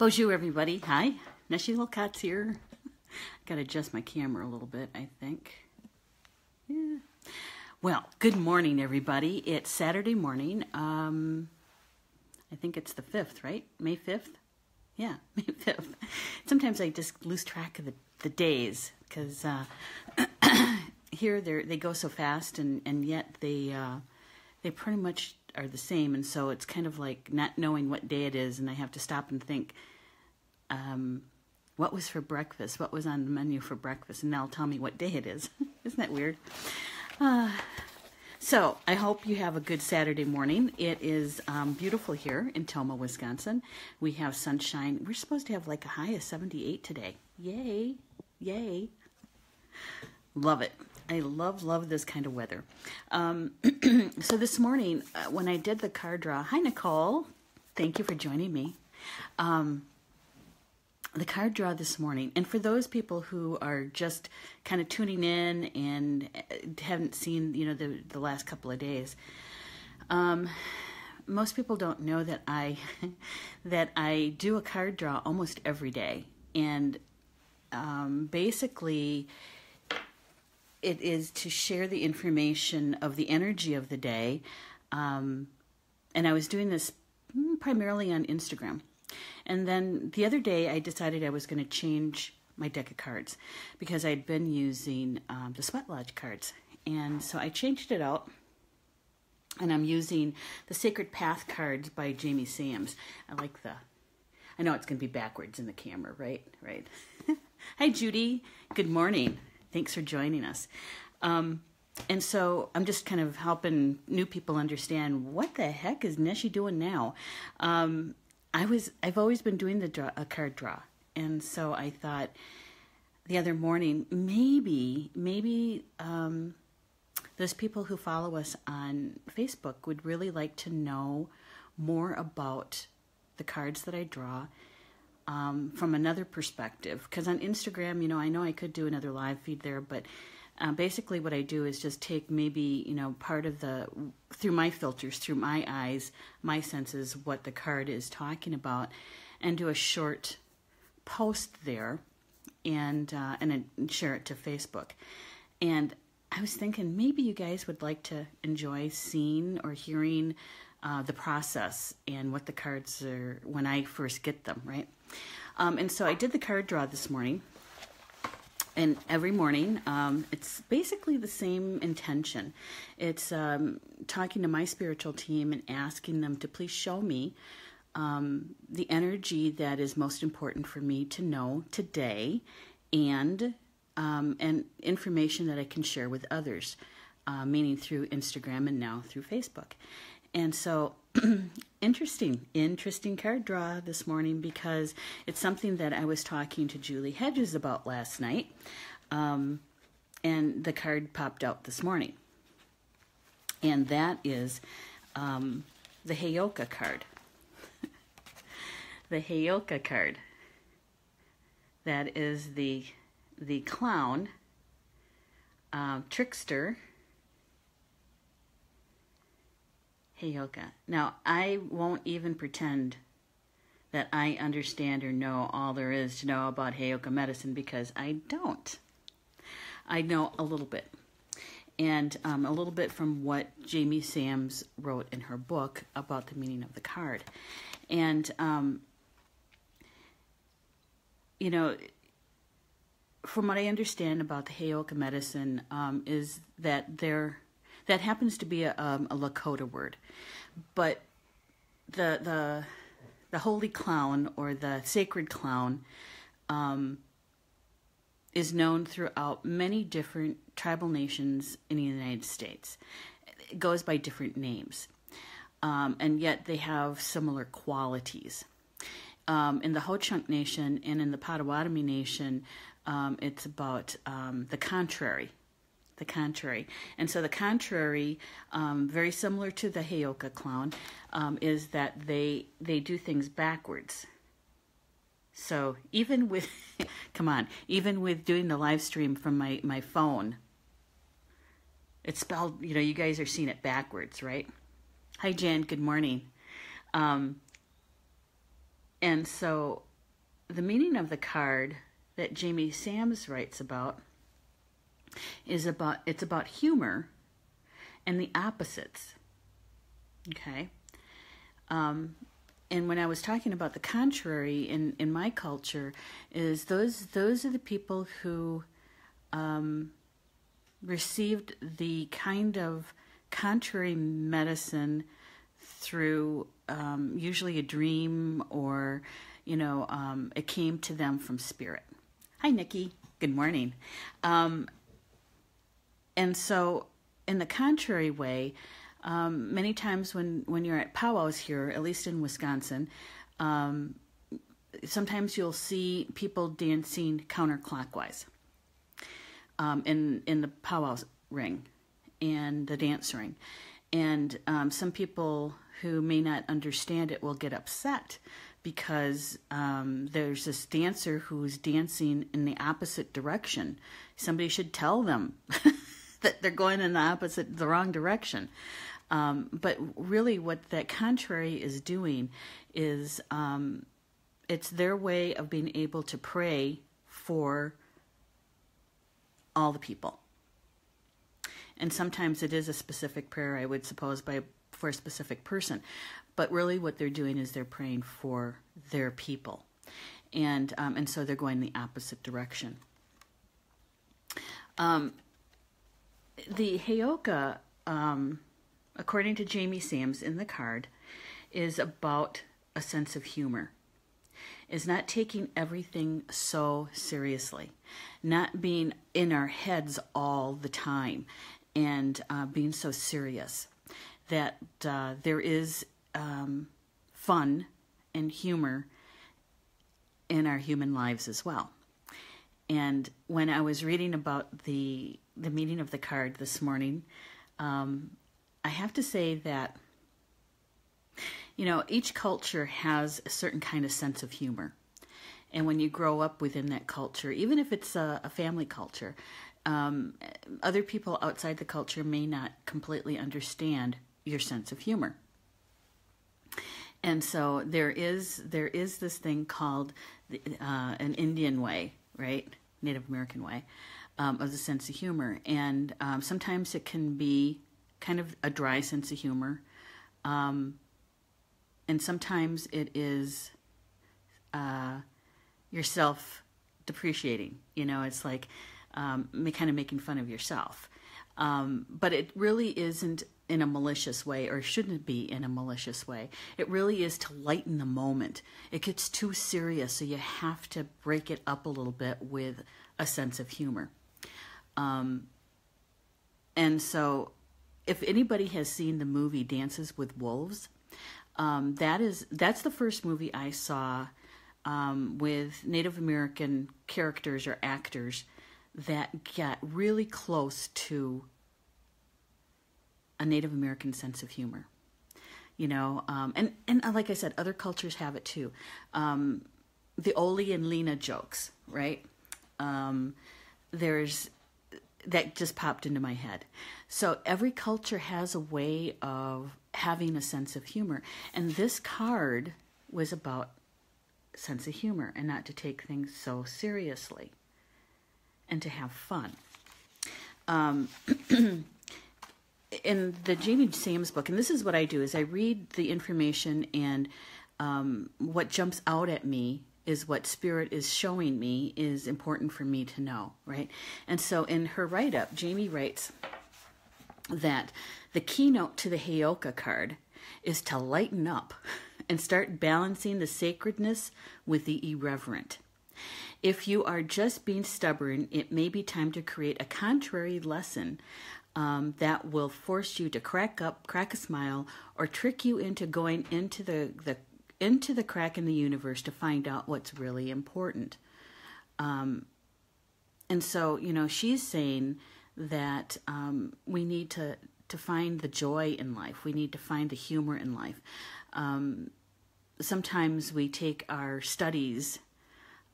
Bonjour, everybody. Hi, Neshi Little Cat's here. Got to adjust my camera a little bit, I think. Yeah. Well, good morning, everybody. It's Saturday morning. I think it's the 5th, right? May 5th? Yeah, May 5th. Sometimes I just lose track of the days because here they go so fast, and yet they pretty much are the same, and so it's kind of like not knowing what day it is, and I have to stop and think, what was for breakfast? What was on the menu for breakfast? And that'll tell me what day it is. Isn't that weird? So I hope you have a good Saturday morning. It is beautiful here in Tomah, Wisconsin. We have sunshine. We're supposed to have like a high of 78 today. Yay. Yay. Love it. I love this kind of weather. So this morning, when I did the card draw, hi, Nicole. Thank you for joining me. The card draw this morning, and for those people who are just kind of tuning in and haven't seen, the last couple of days, most people don't know that I do a card draw almost every day, and basically it is to share the information of the energy of the day, and I was doing this primarily on Instagram. And then the other day, I decided I was going to change my deck of cards because I'd been using the Sweat Lodge cards. And so I changed it out, and I'm using the Sacred Path cards by Jamie Sams. I know it's going to be backwards in the camera, right? Right. Hi, Judy. Good morning. Thanks for joining us. And so I'm just kind of helping new people understand what the heck is Neshi doing now. I've always been doing a card draw, and so I thought the other morning maybe those people who follow us on Facebook would really like to know more about the cards that I draw from another perspective. Because on Instagram, I know I could do another live feed there, but basically what I do is just take maybe, part of through my filters, through my eyes, my senses, what the card is talking about, and do a short post there and share it to Facebook. And I was thinking maybe you guys would like to enjoy seeing or hearing the process and what the cards are when I first get them, right? And so I did the card draw this morning. And every morning, it's basically the same intention. It's talking to my spiritual team and asking them to please show me the energy that is most important for me to know today, and information that I can share with others, meaning through Instagram and now through Facebook. And so interesting card draw this morning because it's something that I was talking to Julie Hedges about last night, and the card popped out this morning. And that is the Heyoka card. The Heyoka card. That is the clown, trickster, Heyoka. Now, I won't even pretend that I understand or know all there is to know about Heyoka medicine because I don't. I know a little bit. And a little bit from what Jamie Sams wrote in her book about the meaning of the card. And, from what I understand about the Heyoka medicine is that that happens to be a Lakota word, but the holy clown or the sacred clown is known throughout many different tribal nations in the United States. It goes by different names, and yet they have similar qualities. In the Ho-Chunk Nation and in the Potawatomi Nation, it's about the contrary. The contrary. And so the contrary, very similar to the Heyoka clown, is that they do things backwards. So even with, even with doing the live stream from my phone, it's spelled, you guys are seeing it backwards, right? Hi, Jen. Good morning. And so the meaning of the card that Jamie Sams writes about it's about humor and the opposites. Okay. And when I was talking about the contrary in my culture, is those are the people who received the kind of contrary medicine through usually a dream, or it came to them from spirit. Hi, Nikki. Good morning. And so in the contrary way, many times when you're at powwows here, at least in Wisconsin, sometimes you'll see people dancing counterclockwise in the powwow ring and the dance ring. And some people who may not understand it will get upset because there's this dancer who's dancing in the opposite direction. Somebody should tell them that they're going in the wrong direction. But really what that contrary is doing is it's their way of being able to pray for all the people. And sometimes it is a specific prayer, I would suppose, for a specific person. But really what they're doing is they're praying for their people. And so they're going the opposite direction. The Heyoka, according to Jamie Sams in the card, is about a sense of humor. Is not taking everything so seriously, not being in our heads all the time, and being so serious. That there is fun and humor in our human lives as well. And when I was reading about the meaning of the card this morning, I have to say that, each culture has a certain kind of sense of humor. And when you grow up within that culture, even if it's a family culture, other people outside the culture may not completely understand your sense of humor. And so there is this thing called an Indian way, right? Native American way of the sense of humor. And sometimes it can be kind of a dry sense of humor. And sometimes it is yourself depreciating. It's like kind of making fun of yourself. But it really isn't in a malicious way, or shouldn't be in a malicious way. It really is to lighten the moment. It gets too serious, so you have to break it up a little bit with a sense of humor. And so if anybody has seen the movie Dances with Wolves, that's the first movie I saw with Native American characters or actors that got really close to a Native American sense of humor. And like I said, other cultures have it too. The Oli and Lena jokes, right? That just popped into my head. So every culture has a way of having a sense of humor. And this card was about sense of humor and not to take things so seriously and to have fun. In the Jamie Sams book, and this is what I do, is I read the information, and what jumps out at me is what Spirit is showing me is important for me to know, right? And so in her write-up, Jamie writes that the keynote to the Heyoka card is to lighten up and start balancing the sacredness with the irreverent. If you are just being stubborn, it may be time to create a contrary lesson that will force you to crack a smile, or trick you into going into the crack in the universe to find out what's really important. And so, she's saying that we need to find the joy in life. We need to find the humor in life. Sometimes we take our studies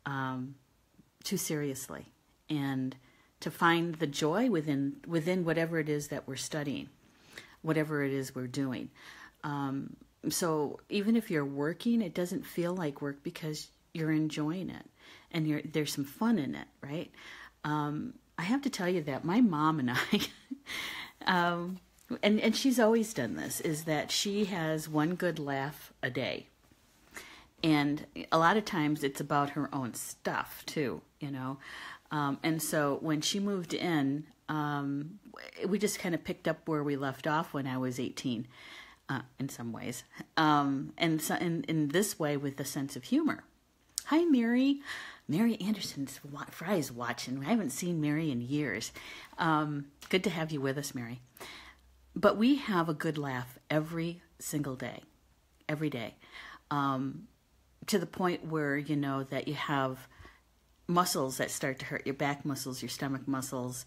too seriously, and to find the joy within whatever it is that we're studying, whatever it is we're doing. So even if you're working, it doesn't feel like work because you're enjoying it, and there's some fun in it, right? I have to tell you that my mom and I, and she's always done this, is that she has one good laugh a day. And a lot of times it's about her own stuff too, and so when she moved in, we just kind of picked up where we left off when I was 18, in some ways. And so in this way, with a sense of humor. Hi, Mary. Mary Anderson's Fry's watching. I haven't seen Mary in years. Good to have you with us, Mary. But we have a good laugh every single day. Every day. To the point where, that you have muscles that start to hurt, your back muscles, your stomach muscles,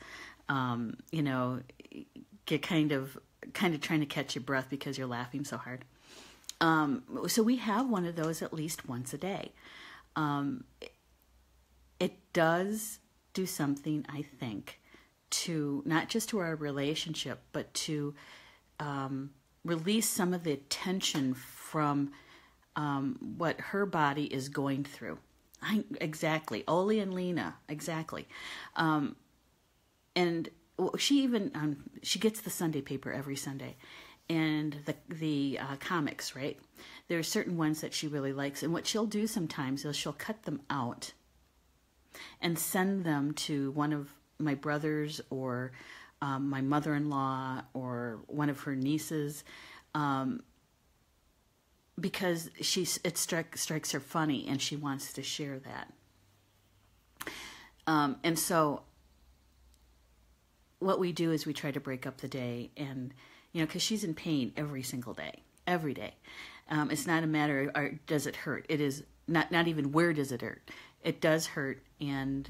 get kind of trying to catch your breath because you're laughing so hard. So we have one of those at least once a day. It does do something, I think, to not just to our relationship, but to release some of the tension from what her body is going through. Exactly. Oli and Lena, exactly. And she even, she gets the Sunday paper every Sunday. And the comics, right? There are certain ones that she really likes. And what she'll do sometimes is she'll cut them out and send them to one of my brothers or my mother-in-law or one of her nieces, because it strikes her funny and she wants to share that. And so what we do is we try to break up the day, and because she's in pain every single day, every day. It's not a matter of does it hurt. It is not even where does it hurt. It does hurt, and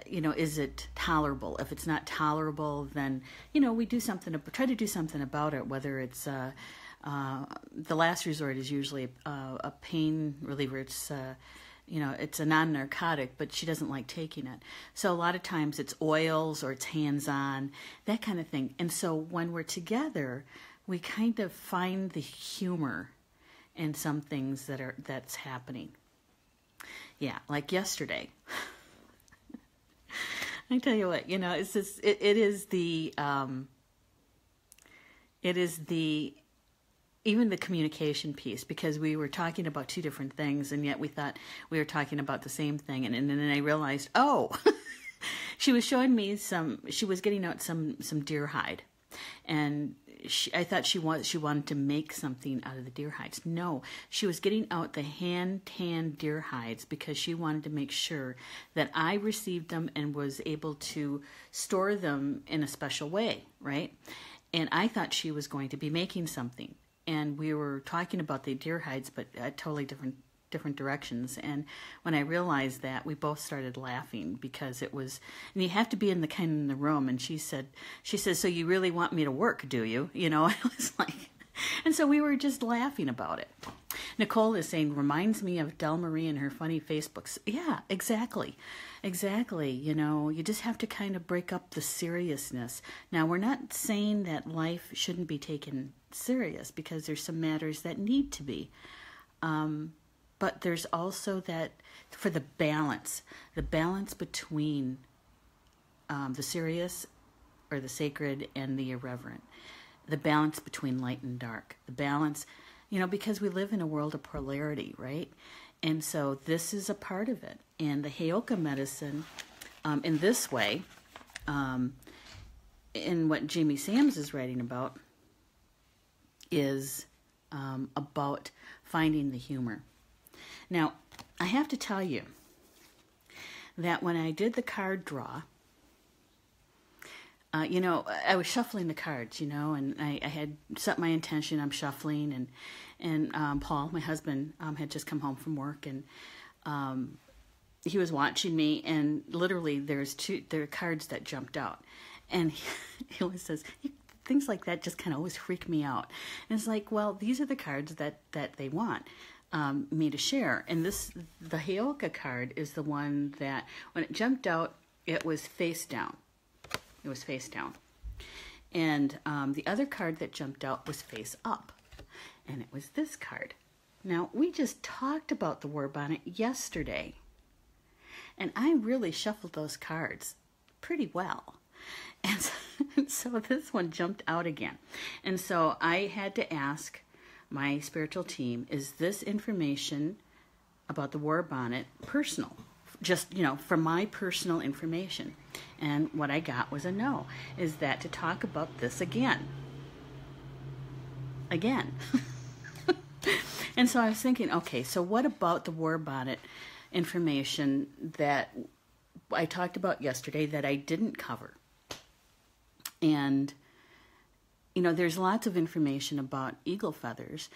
is it tolerable? If it's not tolerable, then we try to do something about it. Whether it's the last resort is usually a pain reliever. It's it's a non-narcotic, but she doesn't like taking it. So a lot of times it's oils or it's hands-on, that kind of thing. And so when we're together, we kind of find the humor in some things that's happening. Yeah, like yesterday. I tell you what, it's just, it is the even the communication piece, because we were talking about two different things, and yet we thought we were talking about the same thing. And then I realized, she was showing me she was getting out some deer hide. And I thought she wanted to make something out of the deer hides. No, she was getting out the hand-tanned deer hides because she wanted to make sure that I received them and was able to store them in a special way, right? And I thought she was going to be making something. And we were talking about the deer hides, but totally different directions. And when I realized that, we both started laughing because it was, and you have to be in the room. And she says, so you really want me to work, do you? I was like, and so we were just laughing about it. Nicole is saying, reminds me of Del Marie and her funny Facebooks. Yeah, exactly. You just have to kind of break up the seriousness. Now, we're not saying that life shouldn't be taken serious, because there's some matters that need to be. But there's also that, for the balance between the serious or the sacred and the irreverent, the balance between light and dark, the balance, because we live in a world of polarity, right? And so this is a part of it. And the Heyoka medicine, in this way, in what Jamie Sams is writing about, is about finding the humor. Now, I have to tell you that when I did the card draw, I was shuffling the cards, and I had set my intention. I'm shuffling, and Paul, my husband, had just come home from work, and he was watching me, and literally there are cards that jumped out, and he always says, things like that just kind of always freak me out. And it's like, well, these are the cards that they want me to share. And the Heyoka card is the one that, when it jumped out, it was face down. It was face down. And the other card that jumped out was face up. And it was this card. Now, we just talked about the war bonnet yesterday, and I really shuffled those cards pretty well. And so this one jumped out again. And so I had to ask my spiritual team, is this information about the war bonnet personal? Just, for my personal information. And what I got was a no. Is that to talk about this again? Again. And so I was thinking, okay, so what about the war bonnet information that I talked about yesterday that I didn't cover? And, there's lots of information about eagle feathers.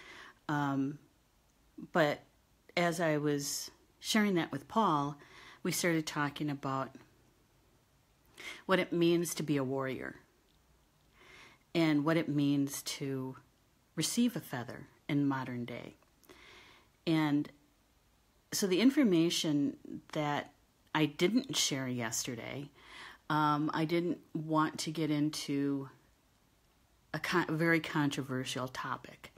But as I was sharing that with Paul, we started talking about what it means to be a warrior and what it means to receive a feather in modern day. And so the information that I didn't share yesterday, I didn't want to get into a very controversial topic.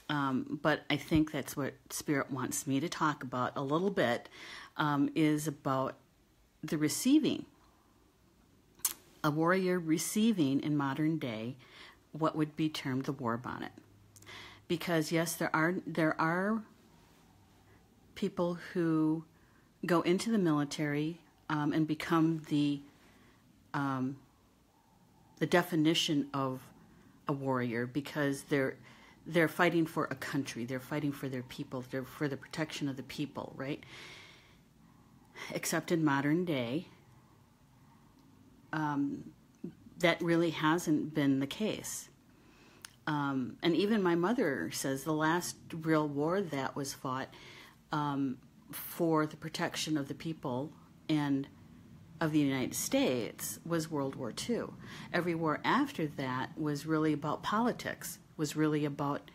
But I think that's what Spirit wants me to talk about a little bit, is about the receiving. A warrior receiving in modern day what would be termed the war bonnet. Because yes, there are people who go into the military and become the definition of a warrior, because they're fighting for a country, they're fighting for their people, they're for the protection of the people, right? Except in modern day, that really hasn't been the case. And even my mother says the last real war that was fought for the protection of the people and of the United States was World War II. Every war after that was really about politics, was really about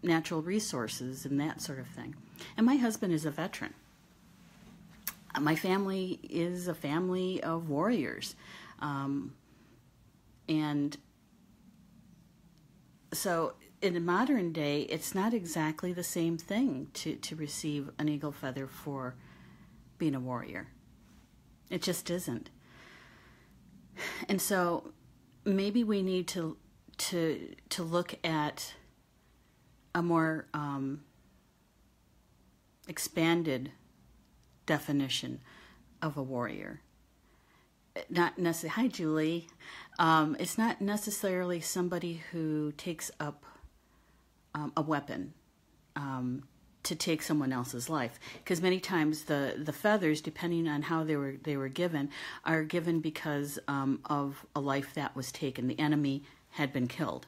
natural resources and that sort of thing. And my husband is a veteran. My family is a family of warriors. And so in modern day, it's not exactly the same thing to receive an eagle feather for being a warrior. It just isn't. And so maybe we need to look at a more expanded definition of a warrior. Not necessarily, hi Julie. It's not necessarily somebody who takes up a weapon to take someone else's life, because many times the feathers, depending on how they were given, are given because of a life that was taken. The enemy had been killed.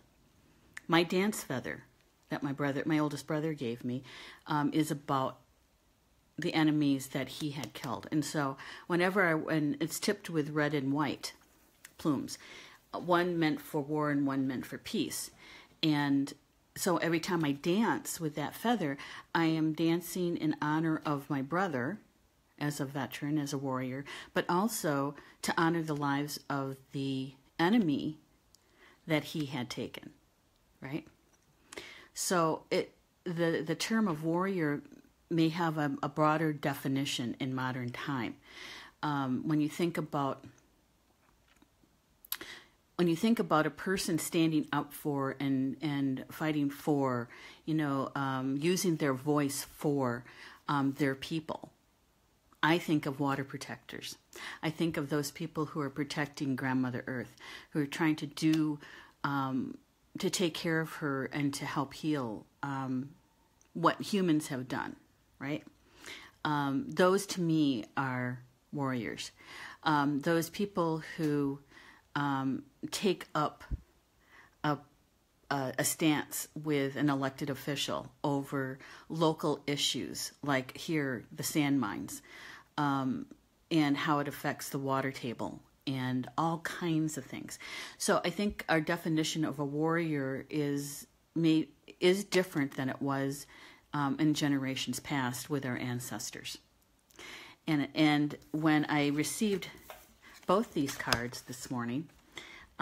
My dance feather that my oldest brother gave me is about the enemies that he had killed. And so when it's tipped with red and white plumes, one meant for war and one meant for peace. And so every time I dance with that feather, I am dancing in honor of my brother as a veteran, as a warrior, but also to honor the lives of the enemy that he had taken, right? So the term of warrior may have a broader definition in modern time. When you think about a person standing up for and fighting for, using their voice for their people, I think of water protectors. I think of those people who are protecting Grandmother Earth, who are trying to do, to take care of her and to help heal what humans have done, right? Those to me are warriors. Those people who take up a stance with an elected official over local issues, like here, the sand mines, and how it affects the water table and all kinds of things. So I think our definition of a warrior is different than it was in generations past with our ancestors. And when I received both these cards this morning,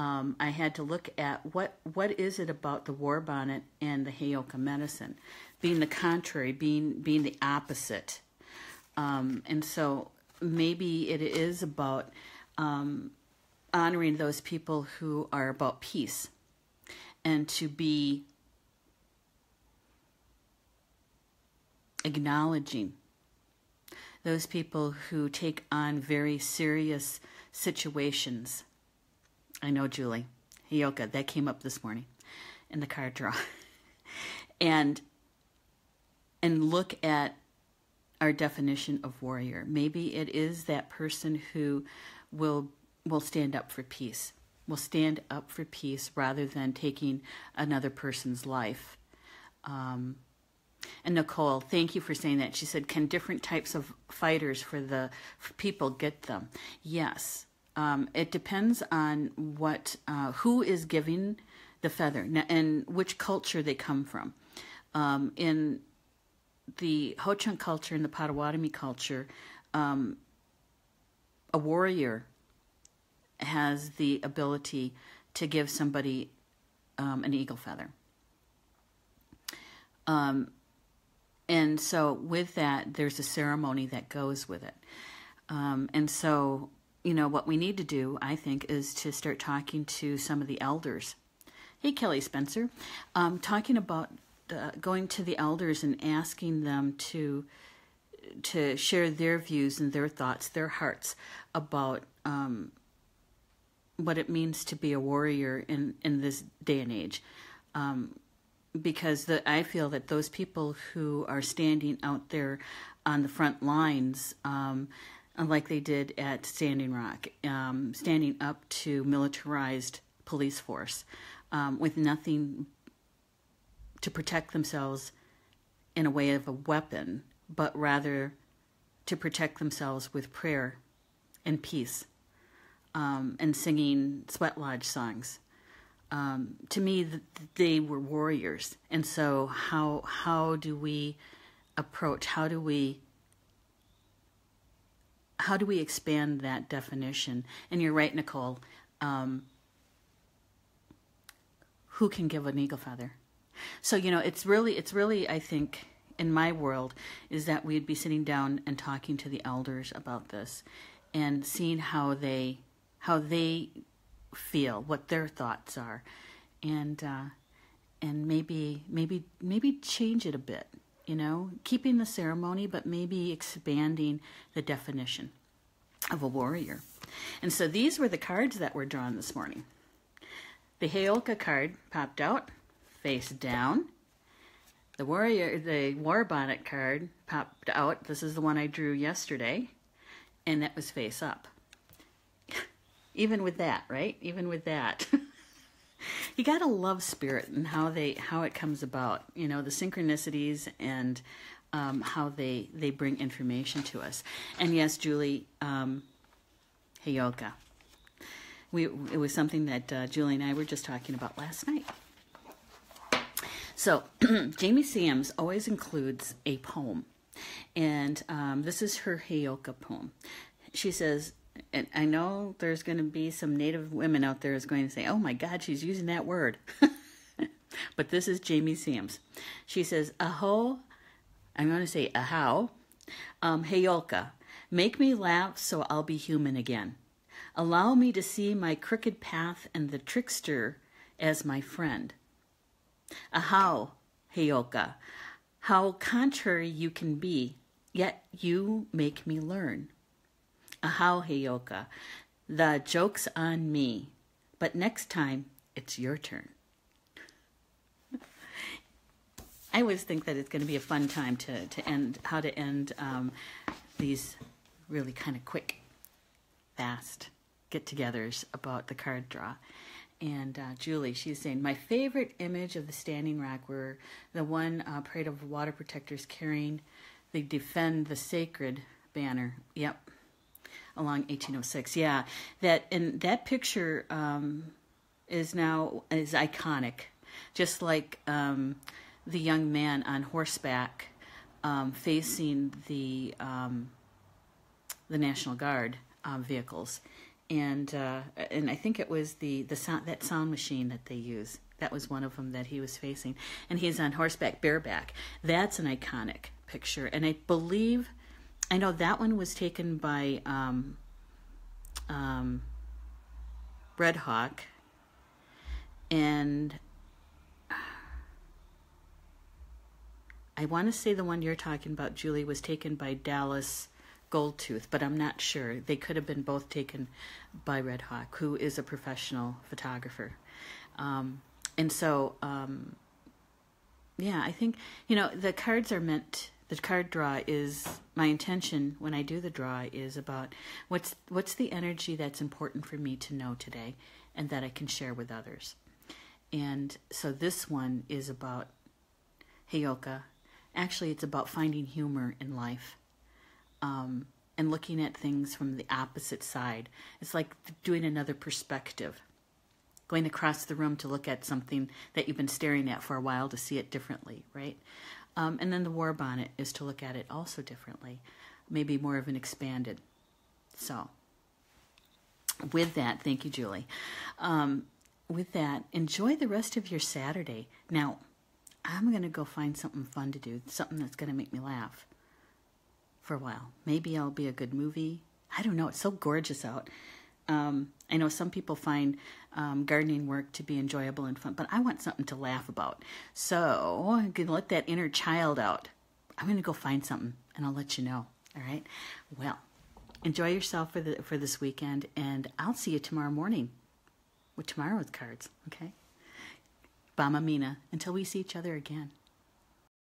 I had to look at what is it about the war bonnet and the Heyoka medicine, being the contrary, being the opposite. And so maybe it is about honoring those people who are about peace, and to be acknowledging those people who take on very serious situations. I know, Julie. Heyoka, that came up this morning in the card draw. and look at our definition of warrior. Maybe it is that person who will stand up for peace. Will stand up for peace rather than taking another person's life. And Nicole, thank you for saying that. She said, can different types of fighters for people get them? Yes. It depends on who is giving the feather and which culture they come from. In the Ho-Chunk culture and the Potawatomi culture, a warrior has the ability to give somebody an eagle feather. And so with that, there's a ceremony that goes with it. And so, what we need to do, I think, is to start talking to some of the elders. Hey, Kelly Spencer. Talking about going to the elders and asking them to share their views and their thoughts, their hearts about what it means to be a warrior in this day and age. Because I feel that those people who are standing out there on the front lines, like they did at Standing Rock, standing up to militarized police force with nothing to protect themselves in a way of a weapon, but rather to protect themselves with prayer and peace, and singing sweat lodge songs. To me, they were warriors. And so how do we approach, how do we expand that definition? And you're right, Nicole. Who can give an eagle feather? So, it's really, I think, in my world, is that we'd be sitting down and talking to the elders about this and seeing how they feel, what their thoughts are, and maybe change it a bit, keeping the ceremony, but maybe expanding the definition of a warrior. And so these were the cards that were drawn this morning. The Heyoka card popped out face down. The war bonnet card popped out. This is the one I drew yesterday, and that was face up. Even with that, right? Even with that. You gotta love spirit and how it comes about. The synchronicities and how they bring information to us. And yes, Julie, Heyoka. It was something that Julie and I were just talking about last night. So, Jamie Sams always includes a poem. And this is her Heyoka poem. She says, and I know there's going to be some Native women out there is going to say, oh my God, she's using that word. But this is Jamie Sams. She says, aho, I'm going to say ahow, Heyoka, make me laugh so I'll be human again. Allow me to see my crooked path and the trickster as my friend. Ahow, Heyoka, how contrary you can be, yet you make me learn. Ahow, Heyoka, the joke's on me, but next time it's your turn. I always think that it's going to be a fun time to end these really kind of quick, fast get-togethers about the card draw. And Julie, she's saying, my favorite image of the Standing Rock were the one parade of water protectors carrying the Defend the Sacred banner. Yep. Along 1806. Yeah. That picture is iconic. Just like the young man on horseback facing the National Guard vehicles. and I think it was the sound, that sound machine that they use. That was one of them that he was facing, and he's on horseback, bareback. That's an iconic picture, and I know that one was taken by Red Hawk, and I want to say the one you're talking about, Julie, was taken by Dallas Goldtooth, but I'm not sure. They could have been both taken by Red Hawk, who is a professional photographer. And so, yeah, I think, the cards are meant, the card draw is, my intention when I do the draw is about what's the energy that's important for me to know today and that I can share with others. And so this one is about Heyoka. Actually, it's about finding humor in life. And looking at things from the opposite side. It's like doing another perspective. Going across the room to look at something that you've been staring at for a while to see it differently, right? And then the war bonnet is to look at it also differently. Maybe more of an expanded. So, with that, thank you, Julie. With that, enjoy the rest of your Saturday. Now, I'm going to go find something fun to do, something that's going to make me laugh for a while. Maybe it'll be a good movie. I don't know. It's so gorgeous out. I know some people find gardening work to be enjoyable and fun, but I want something to laugh about. So I'm going to let that inner child out. I'm going to go find something, and I'll let you know. All right? Well, enjoy yourself for this weekend, and I'll see you tomorrow morning with tomorrow's cards. Okay? Bama Mina. Until we see each other again.